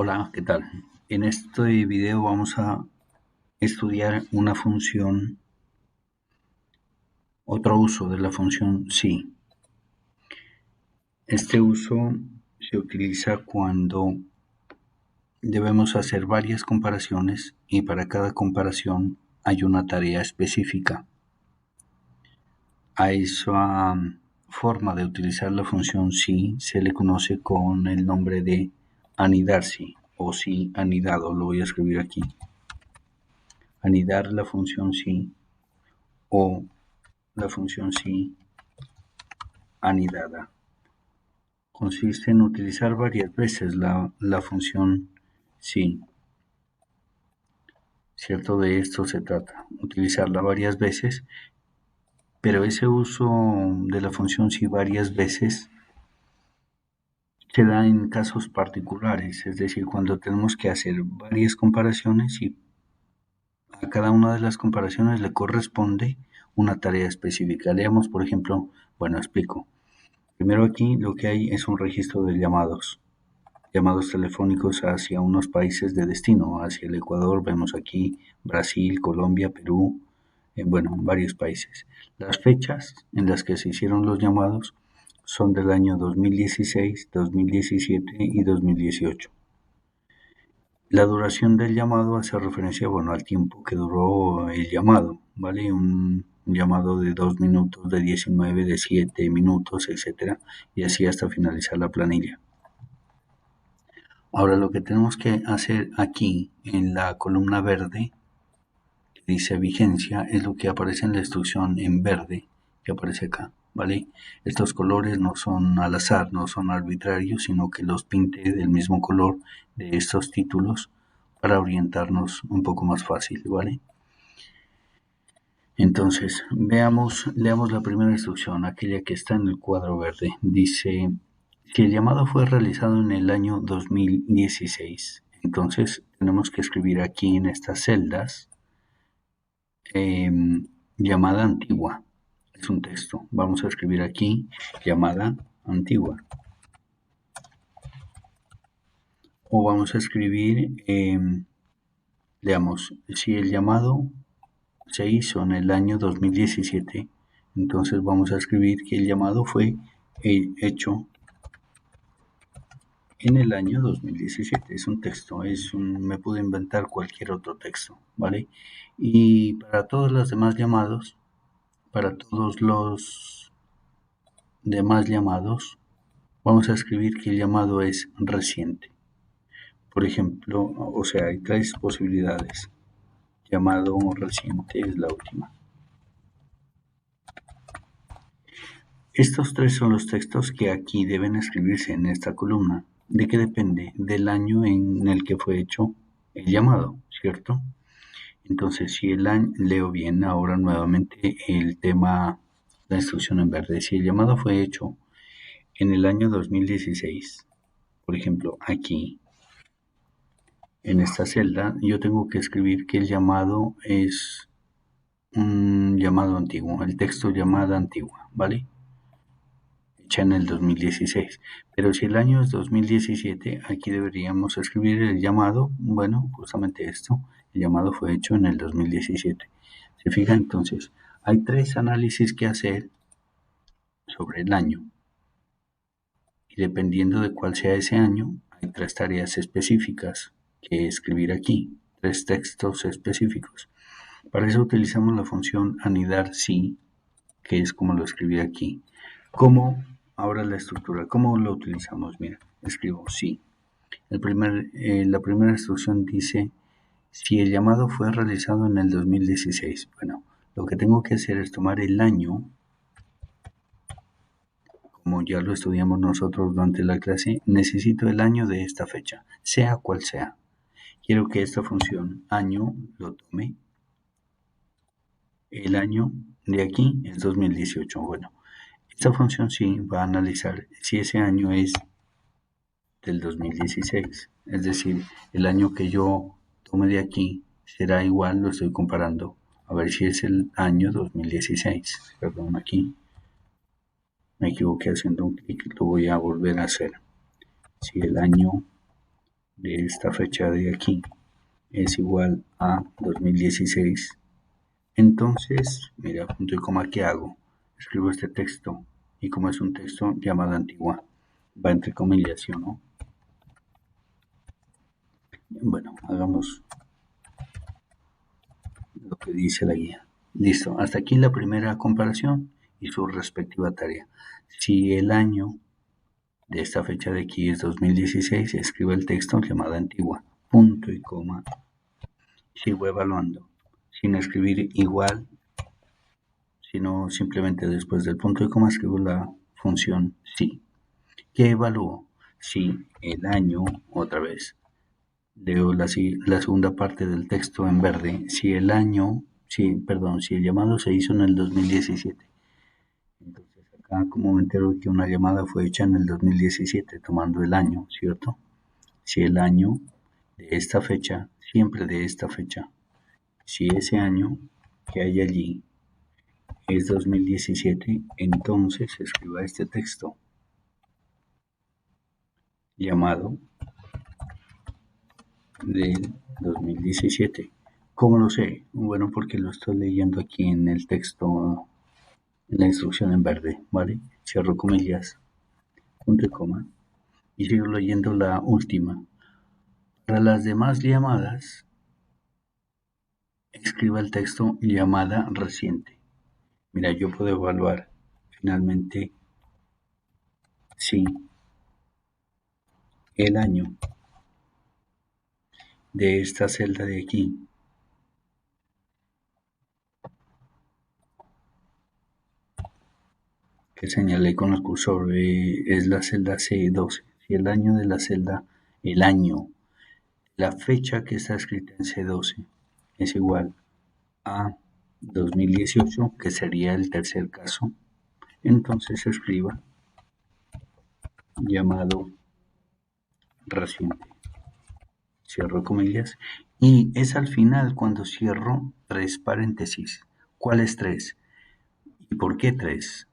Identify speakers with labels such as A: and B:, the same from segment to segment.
A: Hola, ¿qué tal? En este video vamos a estudiar una función, otro uso de la función sí. Este uso se utiliza cuando debemos hacer varias comparaciones y para cada comparación hay una tarea específica. A esa forma de utilizar la función sí se le conoce con el nombre de anidar sí o sí anidado. Lo voy a escribir aquí. Anidar la función sí o la función sí anidada. Consiste en utilizar varias veces la función sí. ¿Cierto? De esto se trata, utilizarla varias veces, pero ese uso de la función sí varias veces se da en casos particulares, es decir, cuando tenemos que hacer varias comparaciones y a cada una de las comparaciones le corresponde una tarea específica. Leamos, por ejemplo, explico. Primero aquí lo que hay es un registro de llamados telefónicos hacia unos países de destino, hacia el Ecuador, vemos aquí Brasil, Colombia, Perú, varios países. Las fechas en las que se hicieron los llamados son del año 2016, 2017 y 2018. La duración del llamado hace referencia, al tiempo que duró el llamado, ¿vale? Un llamado de 2 minutos, de 19, de 7 minutos, etcétera, y así hasta finalizar la planilla. Ahora lo que tenemos que hacer aquí en la columna verde, que dice vigencia, es lo que aparece en la instrucción en verde, que aparece acá, ¿vale? Estos colores no son al azar, no son arbitrarios, sino que los pinté del mismo color de estos títulos para orientarnos un poco más fácil, ¿vale? Entonces, leamos la primera instrucción, aquella que está en el cuadro verde. Dice, si el llamado fue realizado en el año 2016, entonces tenemos que escribir aquí en estas celdas llamada antigua. Es un texto. Vamos a escribir aquí llamada antigua. O vamos a escribir, leamos, si el llamado se hizo en el año 2017, entonces vamos a escribir que el llamado fue hecho en el año 2017. Es un texto, me puedo inventar cualquier otro texto, ¿vale? Y para todos los demás llamados, vamos a escribir que el llamado es reciente. Por ejemplo, hay tres posibilidades. Llamado reciente es la última. Estos tres son los textos que aquí deben escribirse en esta columna. ¿De qué depende? Del año en el que fue hecho el llamado, ¿cierto? Entonces, si el año, leo bien ahora nuevamente el tema, la instrucción en verde. Si el llamado fue hecho en el año 2016, por ejemplo, aquí, en esta celda, yo tengo que escribir que el llamado es un llamado antiguo, el texto llamada antigua, ¿vale? Hecha en el 2016. Pero si el año es 2017, aquí deberíamos escribir el llamado, justamente esto, el llamado fue hecho en el 2017. ¿Se fija? Entonces, hay tres análisis que hacer sobre el año. Y dependiendo de cuál sea ese año, hay tres tareas específicas que escribir aquí, tres textos específicos. Para eso utilizamos la función anidar sí, que es como lo escribí aquí. Ahora la estructura, ¿cómo lo utilizamos? Mira, escribo sí. La primera instrucción dice, si el llamado fue realizado en el 2016. Lo que tengo que hacer es tomar el año, como ya lo estudiamos nosotros durante la clase, necesito el año de esta fecha, sea cual sea. Quiero que esta función año lo tome. El año de aquí es 2018. Esta función sí va a analizar si ese año es del 2016, es decir, el año que yo tome de aquí será igual, lo estoy comparando, a ver si es el año 2016. Perdón, aquí me equivoqué haciendo un clic, lo voy a volver a hacer. Si el año de esta fecha de aquí es igual a 2016. Entonces, mira, punto y coma, ¿qué hago? Escribo este texto y como es un texto llamado antigua, va entre comillas, ¿sí o no? Bueno, hagamos lo que dice la guía. Listo, hasta aquí la primera comparación y su respectiva tarea. Si el año de esta fecha de aquí es 2016, escribe el texto llamada antigua, punto y coma. Sigo evaluando, sin escribir igual, sino simplemente después del punto y coma escribo la función sí. ¿Qué evalúo? Si el año, otra vez, leo la segunda parte del texto en verde, si el año, si el llamado se hizo en el 2017. Entonces acá como me entero que una llamada fue hecha en el 2017, tomando el año, ¿cierto? Si el año de esta fecha, siempre de esta fecha, si ese año que hay allí es 2017, entonces escriba este texto llamado del 2017. ¿Cómo lo sé? Bueno, porque lo estoy leyendo aquí en el texto, en la instrucción en verde, ¿vale? Cierro comillas, punto y coma, y sigo leyendo la última. Para las demás llamadas, escriba el texto llamada reciente. Mira, yo puedo evaluar finalmente si el año de esta celda de aquí que señalé con el cursor es la celda C12. Si el año de la celda, el año, la fecha que está escrita en C12 es igual a 2018, que sería el tercer caso, entonces escriba llamado reciente. Cierro comillas. Y es al final cuando cierro tres paréntesis. ¿Cuáles tres? ¿Y por qué tres?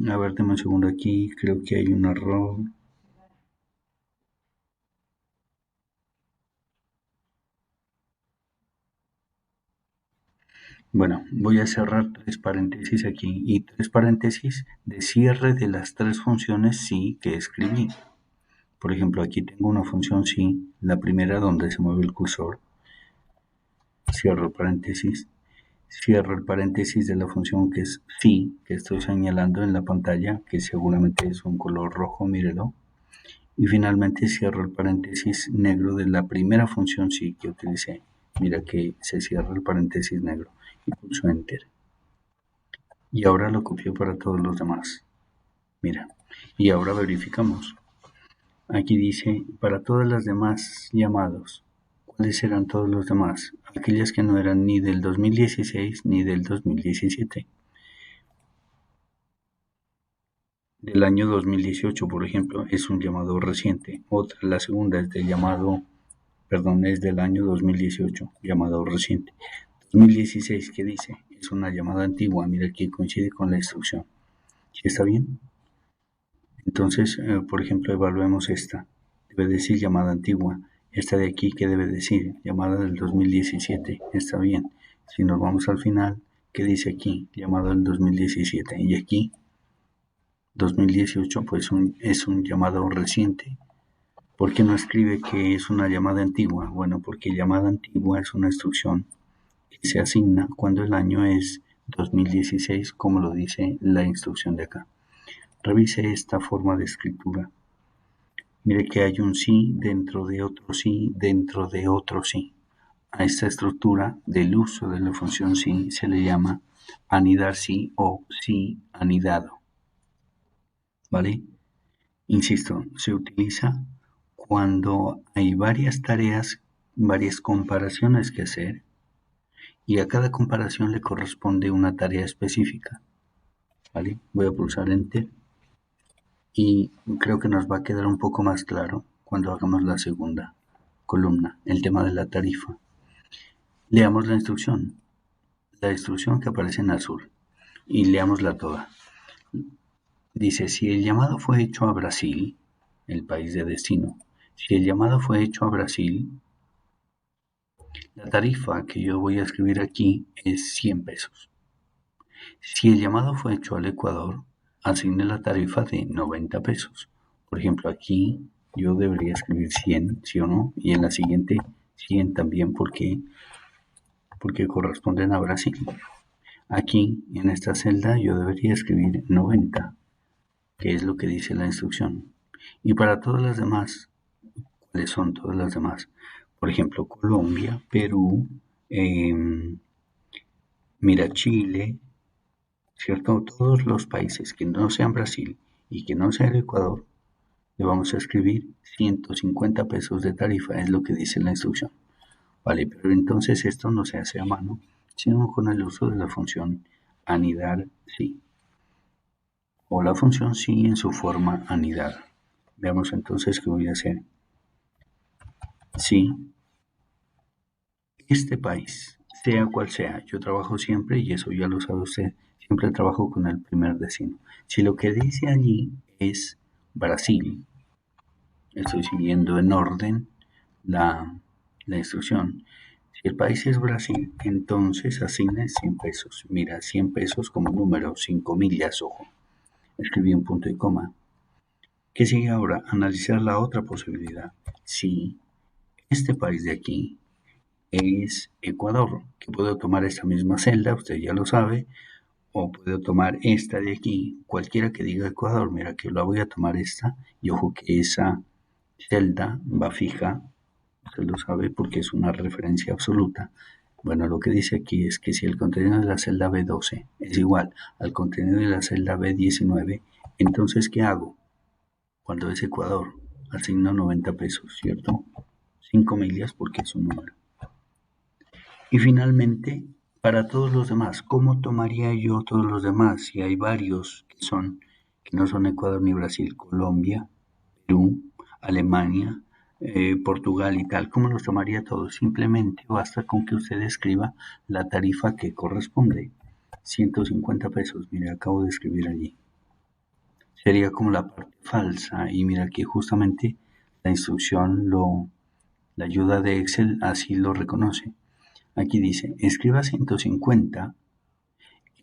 A: A ver, dame un segundo aquí, creo que hay un error. Bueno, voy a cerrar tres paréntesis aquí y tres paréntesis de cierre de las tres funciones sí que escribí. Por ejemplo, aquí tengo una función sí, la primera donde se mueve el cursor. Cierro paréntesis. Cierro el paréntesis de la función que es sí, que estoy señalando en la pantalla, que seguramente es un color rojo, mírelo. Y finalmente cierro el paréntesis negro de la primera función sí que utilicé. Mira que se cierra el paréntesis negro y pulso enter. Y ahora lo copio para todos los demás. Mira, y ahora verificamos. Aquí dice para todas las demás llamados. ¿Cuáles eran todos los demás? Aquellas que no eran ni del 2016 ni del 2017. Del año 2018, por ejemplo, es un llamado reciente. Otra, la segunda es del llamado, perdón, es del año 2018, llamado reciente. 2016, ¿qué dice? Es una llamada antigua. Mira que coincide con la instrucción. ¿Sí está bien? Entonces, por ejemplo, evaluemos esta. Debe decir llamada antigua. Esta de aquí, ¿qué debe decir? Llamada del 2017. Está bien. Si nos vamos al final, ¿qué dice aquí? Llamada del 2017. Y aquí, 2018, pues es un llamado reciente. ¿Por qué no escribe que es una llamada antigua? Bueno, porque llamada antigua es una instrucción que se asigna cuando el año es 2016, como lo dice la instrucción de acá. Revise esta forma de escritura. Mire que hay un sí dentro de otro sí dentro de otro sí. A esta estructura del uso de la función sí se le llama anidar sí o sí anidado. ¿Vale? Insisto, se utiliza cuando hay varias tareas, varias comparaciones que hacer y a cada comparación le corresponde una tarea específica. ¿Vale? Voy a pulsar Enter y creo que nos va a quedar un poco más claro cuando hagamos la segunda columna, el tema de la tarifa. Leamos la instrucción que aparece en azul y leámosla toda. Dice, si el llamado fue hecho a Brasil, el país de destino, Si el llamado fue hecho a Brasil, la tarifa que yo voy a escribir aquí es 100 pesos. Si el llamado fue hecho al Ecuador, asigne la tarifa de 90 pesos. Por ejemplo, aquí yo debería escribir 100, ¿sí o no? Y en la siguiente 100 también porque corresponden a Brasil. Aquí, en esta celda, yo debería escribir 90, que es lo que dice la instrucción. Y para todas las demás, ¿cuáles son todas las demás? Por ejemplo, Colombia, Perú, mira Chile, ¿cierto? Todos los países que no sean Brasil y que no sea el Ecuador, le vamos a escribir 150 pesos de tarifa, es lo que dice la instrucción. Vale, pero entonces esto no se hace a mano, sino con el uso de la función anidar sí, o la función sí en su forma anidar. Veamos entonces qué voy a hacer. Si este país, sea cual sea, yo trabajo siempre, y eso ya lo sabe usted, siempre trabajo con el primer destino. Si lo que dice allí es Brasil, estoy siguiendo en orden la instrucción. Si el país es Brasil, entonces asigne 100 pesos. Mira, 100 pesos como número, 5 millas, ojo. Escribí un punto y coma. ¿Qué sigue ahora? Analizar la otra posibilidad. Si este país de aquí es Ecuador, que puedo tomar esta misma celda, usted ya lo sabe, o puedo tomar esta de aquí, cualquiera que diga Ecuador, mira que la voy a tomar esta, y ojo que esa celda va fija, usted lo sabe porque es una referencia absoluta. Bueno, lo que dice aquí es que si el contenido de la celda B12 es igual al contenido de la celda B19, entonces ¿qué hago? Cuando es Ecuador, asigno 90 pesos, ¿cierto? 5 millas porque es un número. Y finalmente, para todos los demás, ¿cómo tomaría yo todos los demás? Si hay varios que no son Ecuador ni Brasil, Colombia, Perú, Alemania, Portugal y tal, ¿cómo los tomaría todos? Simplemente basta con que usted escriba la tarifa que corresponde. 150 pesos, mire, acabo de escribir allí. Sería como la parte falsa y mira que justamente la instrucción, la ayuda de Excel así lo reconoce. Aquí dice, escriba 150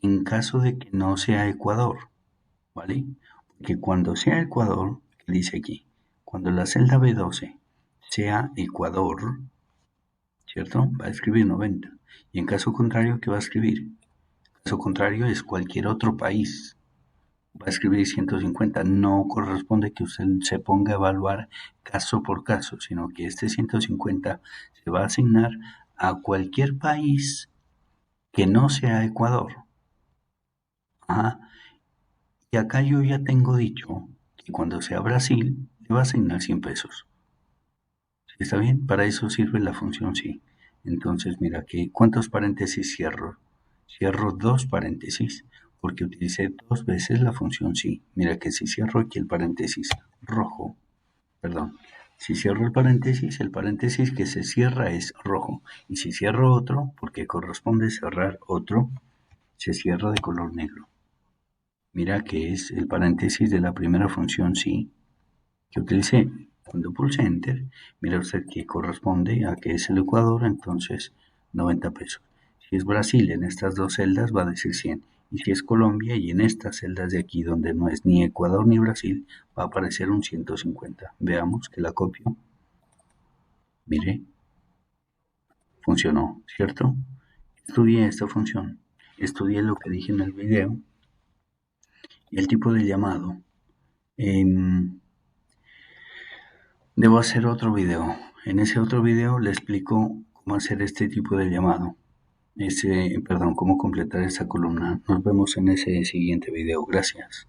A: en caso de que no sea Ecuador, ¿vale? Porque cuando sea Ecuador, dice aquí, cuando la celda B12 sea Ecuador, ¿cierto? Va a escribir 90. Y en caso contrario, ¿qué va a escribir? Caso contrario es cualquier otro país. Va a escribir 150. No corresponde que usted se ponga a evaluar caso por caso, sino que este 150 se va a asignar a cualquier país que no sea Ecuador. Ajá. Y acá yo ya tengo dicho que cuando sea Brasil, le va a asignar 100 pesos. ¿Está bien? Para eso sirve la función sí. Entonces, mira que ¿cuántos paréntesis cierro? Cierro dos paréntesis porque utilicé dos veces la función sí. Mira que si cierro aquí el paréntesis rojo, perdón, si cierro el paréntesis que se cierra es rojo. Y si cierro otro, porque corresponde cerrar otro, se cierra de color negro. Mira que es el paréntesis de la primera función sí que utilicé. Cuando pulse Enter, mira usted que corresponde a que es el Ecuador, entonces 90 pesos. Si es Brasil, en estas dos celdas va a decir 100. Y si es Colombia, y en estas celdas de aquí, donde no es ni Ecuador ni Brasil, va a aparecer un 150. Veamos que la copio. Mire, funcionó, ¿cierto? Estudié esta función. Estudié lo que dije en el video. El tipo de llamado. Debo hacer otro video. En ese otro video le explico cómo hacer este tipo de llamado. Cómo completar esta columna. Nos vemos en ese siguiente video. Gracias.